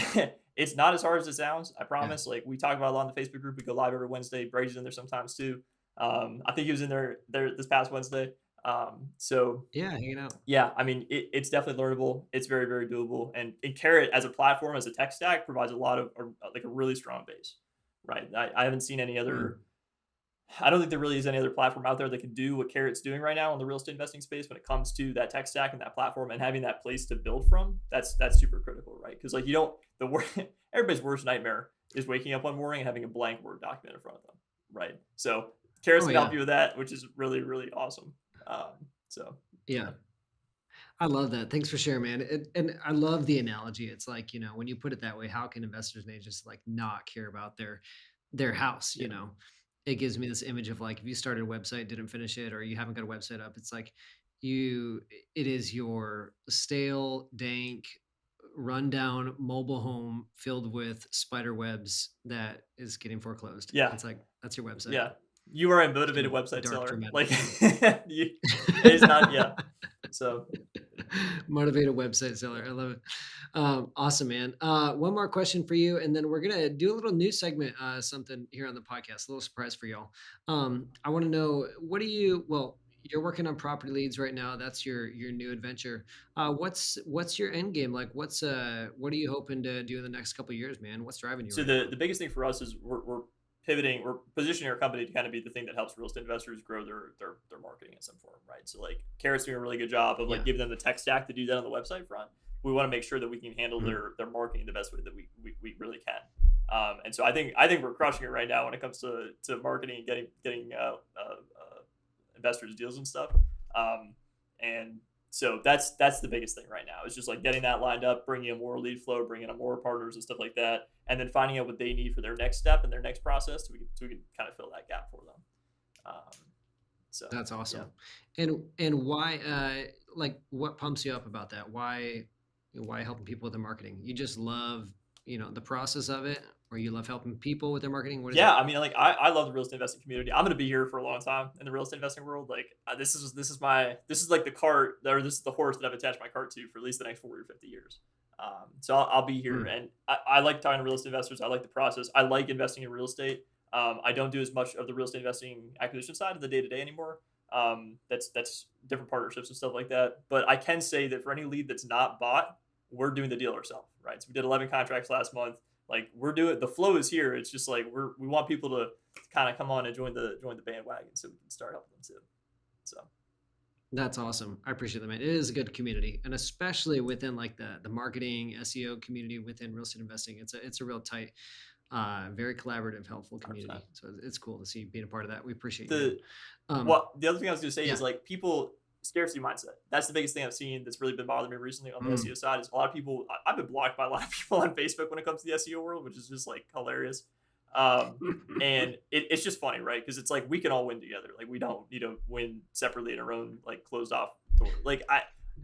it's not as hard as it sounds. I Yeah. promise. Like we talk about a lot in the Facebook group. We go live every Wednesday. Brady's in there sometimes too. I think he was in there this past Wednesday. So Yeah. Hanging out. yeah, I mean it's definitely learnable. It's very very doable. And Carrot as a platform as a tech stack provides a lot of like a really strong base, right? I haven't seen any Mm, other I don't think there really is any other platform out there that can do what Carrot's doing right now in the real estate investing space when it comes to that tech stack and that platform and having that place to build from. That's super critical, right? Because like you don't the wor- everybody's worst nightmare is waking up one morning and having a blank Word document in front of them, right? So Carrot's oh, can help yeah. you with that, which is really really awesome. So yeah, Yeah. I love that. Thanks for sharing, man. And I love the analogy. It's like, when you put it that way, how can investors and agents like not care about their house, yeah, it gives me this image of like, if you started a website, didn't finish it, or you haven't got a website up, it's like you, it is your stale, dank, rundown mobile home filled with spider webs that is getting foreclosed. Yeah, It's like, that's your website. yeah. You are a It's motivated getting website dark seller. dramatic. Like, you, it's not. Yeah. So Motivated website seller. I love it. Awesome, man. One more question for you, and then we're gonna do a little new segment, something here on the podcast. A little surprise for y'all. I want to know, what do you? Well, you're working on property leads right now. That's your new adventure. What's your end game? Like, what are you hoping to do in the next couple of years, man? What's driving you So right now? the biggest thing for us is we're pivoting, we're positioning our company to kind of be the thing that helps real estate investors grow their marketing in some form, right? So like Carrot's doing a really good job of like Yeah. giving them the tech stack to do that on the website front. We want to make sure that we can handle Mhm. their marketing the best way that we really can. And so I think we're crushing it right now when it comes to marketing and getting investors deals and stuff. And so that's the biggest thing right now. It's just like getting that lined up, bringing in more lead flow, bringing in more partners and stuff like that, and then finding out what they need for their next step and their next process, so we can kind of fill that gap for them. So That's yeah. awesome. And why? Like, what pumps you up about that? Why helping people with their marketing? You just love, the process of it, or you love helping people with their marketing? What is Yeah, it? I mean, like I love the real estate investing community. I'm gonna be here for a long time in the real estate investing world. Like this is like the cart, or this is the horse that I've attached my cart to for at least the next 40 or 50 years. So I'll be here, Mm, and I like talking to real estate investors. I like the process. I like investing in real estate. I don't do as much of the real estate investing acquisition side of the day to day anymore. That's different partnerships and stuff like that. But I can say that for any lead that's not bought, we're doing the deal ourselves, right? So we did 11 contracts last month. Like we're doing, the flow is here. It's just like we want people to kind of come on and join the bandwagon so we can start helping them too. So that's awesome. I appreciate that, man. It is a good community, and especially within like the marketing SEO community within real estate investing. It's a real tight, very collaborative, helpful 100%. community. So it's cool to see you being a part of that. We appreciate you, man. The Um, Well, the other thing I was going to say is yeah. like people scarcity mindset. That's the biggest thing I've seen that's really been bothering me recently on the Mm, SEO side. Is a lot of people. I've been blocked by a lot of people on Facebook when it comes to the SEO world, which is just like hilarious. Um, and it's just funny, right? Because it's like we can all win together. Like we don't need to win separately in our own like closed off door. Like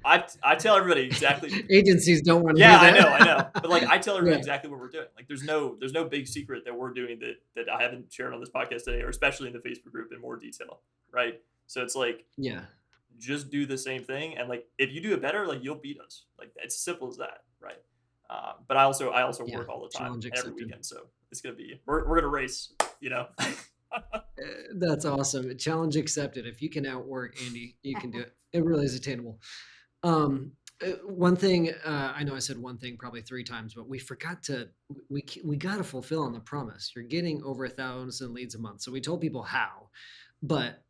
I tell everybody exactly. Agencies don't want to Yeah, hear I know. that. But like I tell everybody Yeah. exactly what we're doing. Like there's no big secret that we're doing that I haven't shared on this podcast today, or especially in the Facebook group in more detail, right? So it's like Yeah. just do the same thing, and like if you do it better, like you'll beat us. Like it's simple as that, right? But I also Yeah. work all the time Challenge and every accepted. weekend, so it's gonna be we're gonna race, you know. That's awesome. Challenge accepted. If you can outwork Andy, you can do it. It really is attainable. One thing, I know I said one thing probably three times, but we forgot to, we got to fulfill on the promise. You're getting over 1,000 leads a month. So we told people how, but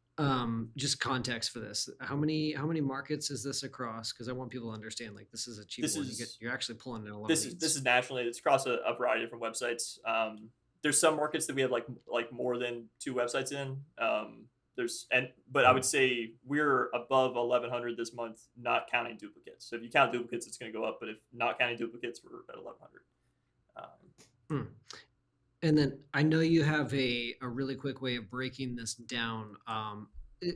just context for this. How many markets is this across? Because I want people to understand, like, this is this achievable. is You're actually pulling in a lot of this leads. is nationally. It's across a variety of different websites. There's some markets that we have like more than two websites in. But I would say we're above 1,100 this month, not counting duplicates. So if you count duplicates, it's going to go up. But if not counting duplicates, we're at 1,100. Hmm. And then I know you have a really quick way of breaking this down,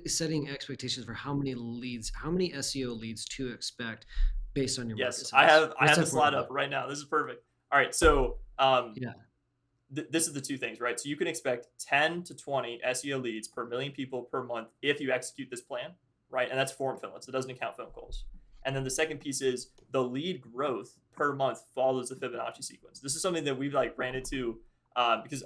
setting expectations for how many leads, how many SEO leads to expect based on your market Yes, size. I What's have the that slide formula? up right now. This is perfect. All right, so Yeah. this is the two things, right? So you can expect 10 to 20 SEO leads per million people per month if you execute this plan, right? And that's form fill. So it doesn't account phone calls. And then the second piece is the lead growth per month follows the Fibonacci sequence. This is something that we've like ran into because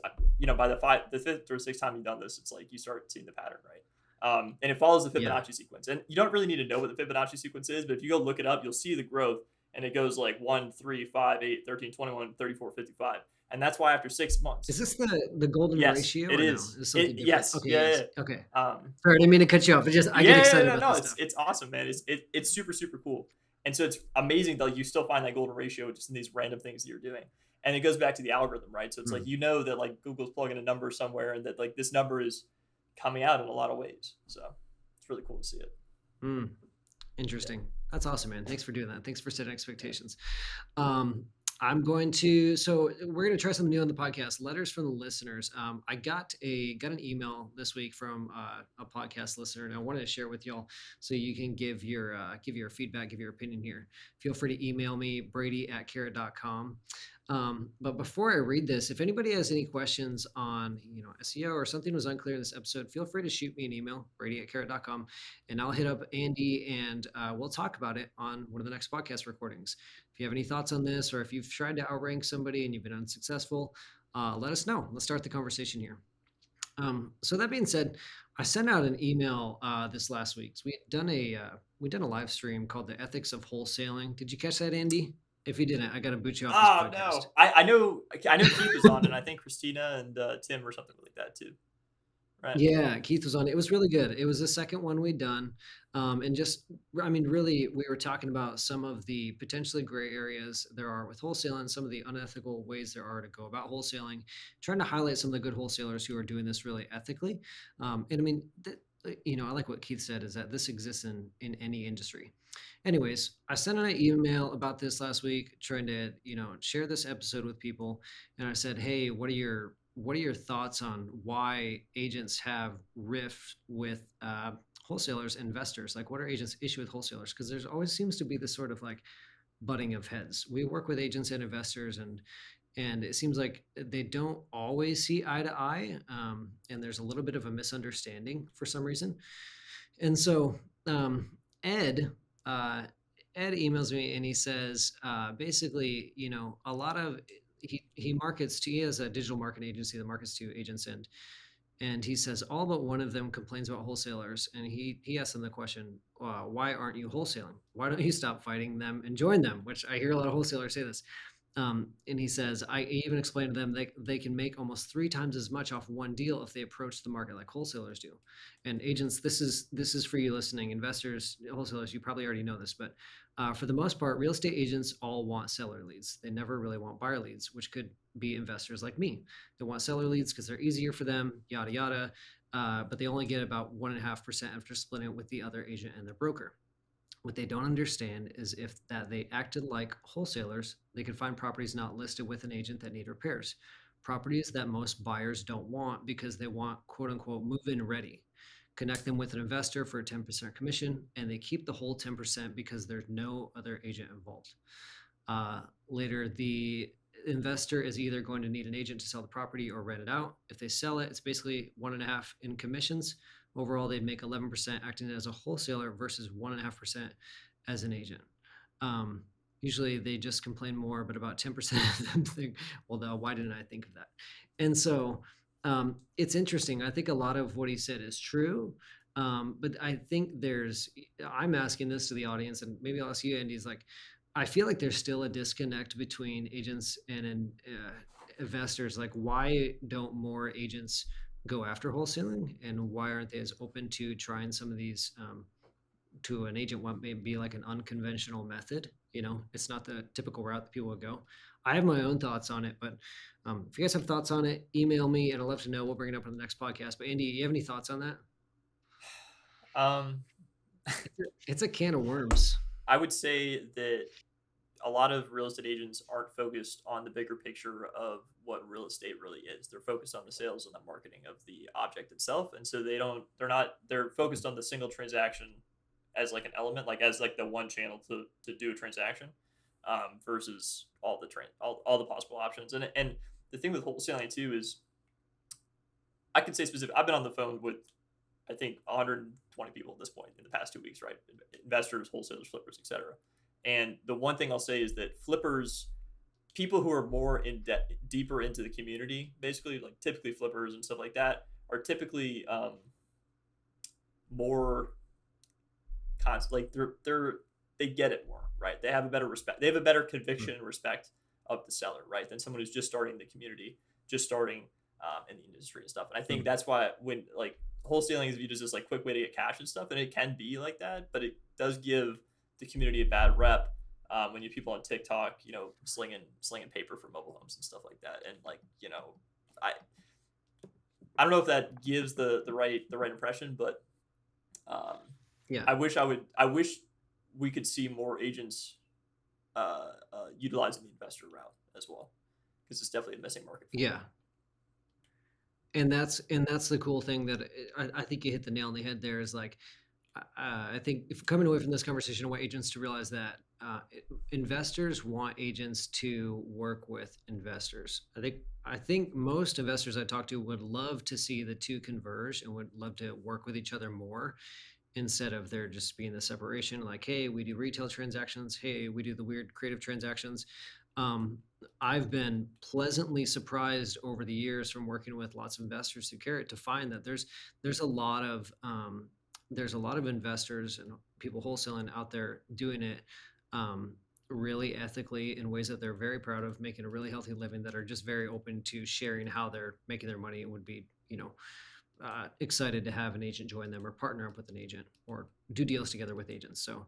by the fifth or sixth time you've done this, it's like you start seeing the pattern, right? And it follows the Yeah. Fibonacci sequence. And you don't really need to know what the Fibonacci sequence is, but if you go look it up, you'll see the growth, and it goes like 1, 3, 5, 8, 13, 21, 34, 55. And that's why after 6 months, Is this the golden yes, ratio it or no? is. Is this It something different? yes, Okay, yeah, yes. yeah. Okay. Um, Sorry, I didn't mean to cut you off. I get yeah, excited no, about no, this stuff. it's awesome, man. It's super super cool, and so it's amazing that you still find that golden ratio just in these random things that you're doing, and it goes back to the algorithm, right? So it's like Mm, that like Google's plugging a number somewhere, and that like this number is coming out in a lot of ways. So it's really cool to see it. mm. Yeah, Interesting. That's awesome, man. Thanks for doing that. Thanks for setting expectations. Um, So we're going to try something new on the podcast. Letters from the listeners. I got an email this week from a podcast listener, and I wanted to share with y'all so you can give your feedback, give your opinion here. Feel free to email me, brady@carrot.com. But before I read this, if anybody has any questions on SEO or something was unclear in this episode, feel free to shoot me an email, brady@carrot.com, and I'll hit up Andy and we'll talk about it on one of the next podcast recordings. If you have any thoughts on this, or if you've tried to outrank somebody and you've been unsuccessful, let us know. Let's start the conversation here. So that being said, I sent out an email this last week. So we done a live stream called "The Ethics of Wholesaling." Did you catch that, Andy? If you didn't, I got to boot you off this Oh podcast. no, I know Keith was on, and I think Christina and Tim or something like that too, right? Yeah, Keith was on. It was really good. It was the second one we'd done. And just, I mean, really, we were talking about some of the potentially gray areas there are with wholesaling, some of the unethical ways there are to go about wholesaling, trying to highlight some of the good wholesalers who are doing this really ethically. And I mean, I like what Keith said is that this exists in any industry. Anyways, I sent out an email about this last week, trying to, share this episode with people. And I said, hey, what are your thoughts on why agents have rift with wholesalers and investors? Like, what are agents' issue with wholesalers? Because there's always seems to be this sort of like butting of heads. We work with agents and investors, and it seems like they don't always see eye to eye, and there's a little bit of a misunderstanding for some reason. And so Ed. Ed emails me and he says, basically, a lot of he has a digital marketing agency that markets to agents, and he says all but one of them complains about wholesalers, and he asks them the question, why aren't you wholesaling? Why don't you stop fighting them and join them? Which I hear a lot of wholesalers say this. And he says, I even explained to them they can make almost 3 times as much off one deal if they approach the market like wholesalers do. And agents, this is for you listening, investors, wholesalers, you probably already know this, but for the most part, real estate agents all want seller leads. They never really want buyer leads, which could be investors like me. They want seller leads because they're easier for them, yada, yada. But they only get about 1.5% after splitting it with the other agent and their broker. What they don't understand is if that they acted like wholesalers, they could find properties not listed with an agent that need repairs. Properties that most buyers don't want because they want quote unquote move-in ready. Connect them with an investor for a 10% commission, and they keep the whole 10% because there's no other agent involved. Later, the investor is either going to need an agent to sell the property or rent it out. If they sell it, it's basically 1.5 in commissions. Overall, they'd make 11% acting as a wholesaler versus 1.5% as an agent. Usually they just complain more, but about 10% of them think, well, why didn't I think of that? And so it's interesting. I think a lot of what he said is true. But I think I'm asking this to the audience, and maybe I'll ask you, Andy, is like, I feel like there's still a disconnect between agents and investors. Like, why don't more agents go after wholesaling, and why aren't they as open to trying some of these to an agent what may be like an unconventional method? It's not the typical route that people would go. I have my own thoughts on it, but if you guys have thoughts on it, email me and I'd love to know. We'll bring it up on the next podcast. But Andy, you have any thoughts on that? It's a can of worms. I would say that a lot of real estate agents aren't focused on the bigger picture of what real estate really is. They're focused on the sales and the marketing of the object itself. And so they're focused on the single transaction as like an element, like as like the one channel to do a transaction, versus all the possible options. And the thing with wholesaling too is I can say specific, I've been on the phone with, I think 120 people at this point in the past 2 weeks, right? Investors, wholesalers, flippers, etc. And the one thing I'll say is that flippers, people who are more deeper into the community, basically like typically flippers and stuff like that, are typically more like they get it more, right? They have a better respect. They have a better conviction and respect of the seller, right, than someone who's just starting the community, just starting in the industry and stuff. And I think that's why when like wholesaling is viewed as this like quick way to get cash and stuff, and it can be like that, but it does give the community a bad rep when you have people on TikTok, slinging paper for mobile homes and stuff like that. And like, I don't know if that gives the right impression, but Yeah. I wish we could see more agents utilizing the investor route as well, because it's definitely a missing market. Yeah. And that's the cool thing that I think you hit the nail on the head there is like, I think if coming away from this conversation, I want agents to realize that investors want agents to work with investors. I think most investors I talk to would love to see the two converge and would love to work with each other more instead of there just being the separation. Like, hey, we do retail transactions. Hey, we do the weird creative transactions. I've been pleasantly surprised over the years from working with lots of investors through Carrot to find that there's a lot of investors and people wholesaling out there doing it really ethically in ways that they're very proud of, making a really healthy living, that are just very open to sharing how they're making their money and would be, excited to have an agent join them or partner up with an agent or do deals together with agents. So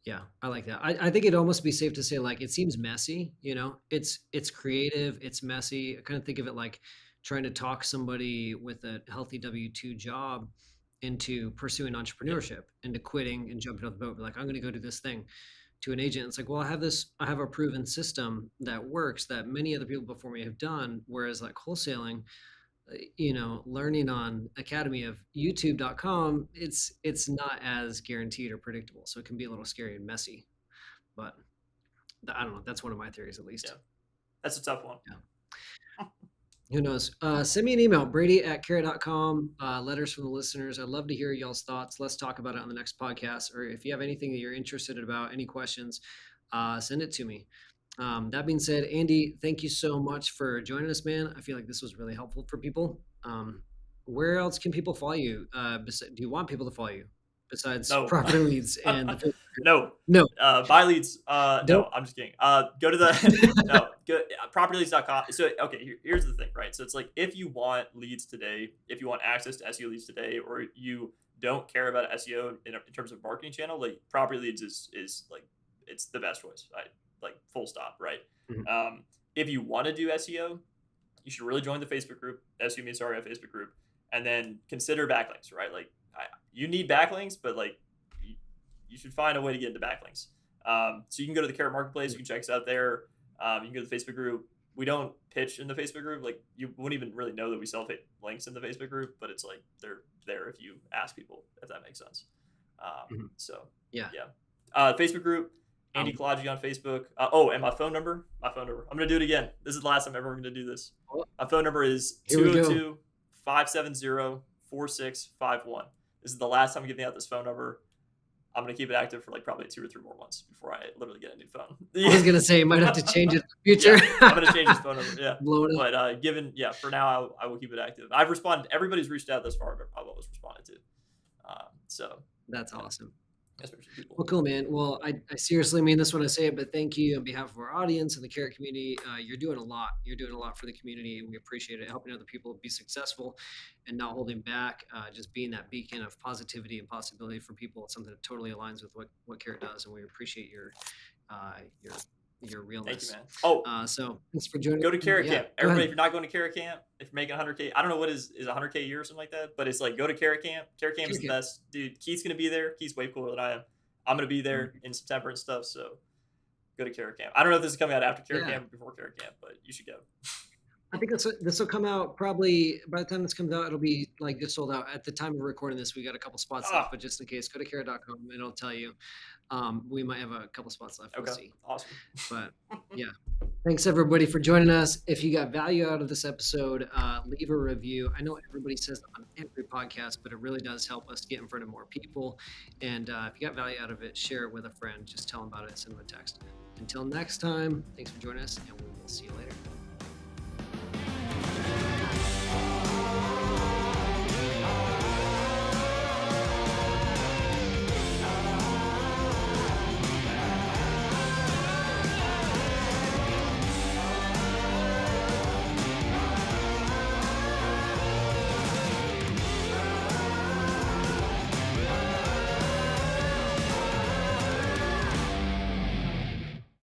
yeah, I like that. I think it'd almost be safe to say, like, it seems messy, it's creative, it's messy. I kind of think of it like trying to talk somebody with a healthy W-2 job into pursuing entrepreneurship, into quitting and jumping off the boat. Be like, I'm going to go do this thing to an agent. It's like, well, I have a proven system that works that many other people before me have done. Whereas like wholesaling, learning on Academy of YouTube.com, it's not as guaranteed or predictable. So it can be a little scary and messy, but I don't know. That's one of my theories, at least. Yeah. That's a tough one. Yeah. Who knows? Send me an email, brady@carrot.com. Letters from the listeners. I'd love to hear y'all's thoughts. Let's talk about it on the next podcast. Or if you have anything that you're interested about, any questions, send it to me. That being said, Andy, thank you so much for joining us, man. I feel like this was really helpful for people. Where else can people follow you? Do you want people to follow you besides No. Property Leads and the No. Buy leads. No, I'm just kidding. Go to the propertyleads.com. So okay, here's the thing, right? So it's like, if you want leads today, if you want access to SEO leads today, or you don't care about SEO in terms of marketing channel, like Property Leads is like, it's the best choice. Like full stop, right? Mm-hmm. If you want to do SEO, you should really join the Facebook group, SEO Meets REO Facebook group, and then consider backlinks, right? Like you need backlinks, but like you should find a way to get into backlinks. So you can go to the Carrot Marketplace, you can check us out there. You can go to the Facebook group. We don't pitch in the Facebook group. Like, you wouldn't even really know that we sell links in the Facebook group, but it's like they're there if you ask people, if that makes sense. So yeah. Facebook group, Andy Kolodgie on Facebook. And my phone number. I'm going to do it again. This is the last time ever I'm going to do this. My phone number is 202-570-4651. This is the last time I'm giving out this phone number. I'm going to keep it active for like probably 2 or 3 more months before I literally get a new phone. I was going to say, you might have to change it in the future. Yeah, I'm going to change this phone number. Yeah. But for now, I will keep it active. I've responded. Everybody's reached out thus far, but I've always responded to. That's awesome. People. Well, cool, man. Well, I seriously mean this when I say it, but thank you on behalf of our audience and the Carrot community. You're doing a lot. You're doing a lot for the community, and we appreciate it. Helping other people be successful and not holding back, just being that beacon of positivity and possibility for people. It's something that totally aligns with what Carrot does, and we appreciate your realness. Thank you, man. So thanks for joining. Go to Carrot Camp. Everybody, if you're not going to Carrot Camp, if you're making 100K, I don't know what is 100K a year or something like that, but it's like, go to Carrot Camp. Carrot Camp is the best. Dude, Keith's going to be there. Keith's way cooler than I am. I'm going to be there in September and stuff, so go to Carrot Camp. I don't know if this is coming out after Carrot Camp or before Carrot Camp, but you should go. I think this will come out probably by the time this comes out, it'll be like just sold out. At the time of recording this, we got a couple spots left, but just in case, go to carrot.com and it'll tell you. We might have a couple spots left. We'll see. Awesome. But yeah, thanks everybody for joining us. If you got value out of this episode, leave a review. I know everybody says that on every podcast, but it really does help us get in front of more people. And if you got value out of it, share it with a friend. Just tell them about it. Send them a text. Until next time, thanks for joining us, and we will see you later.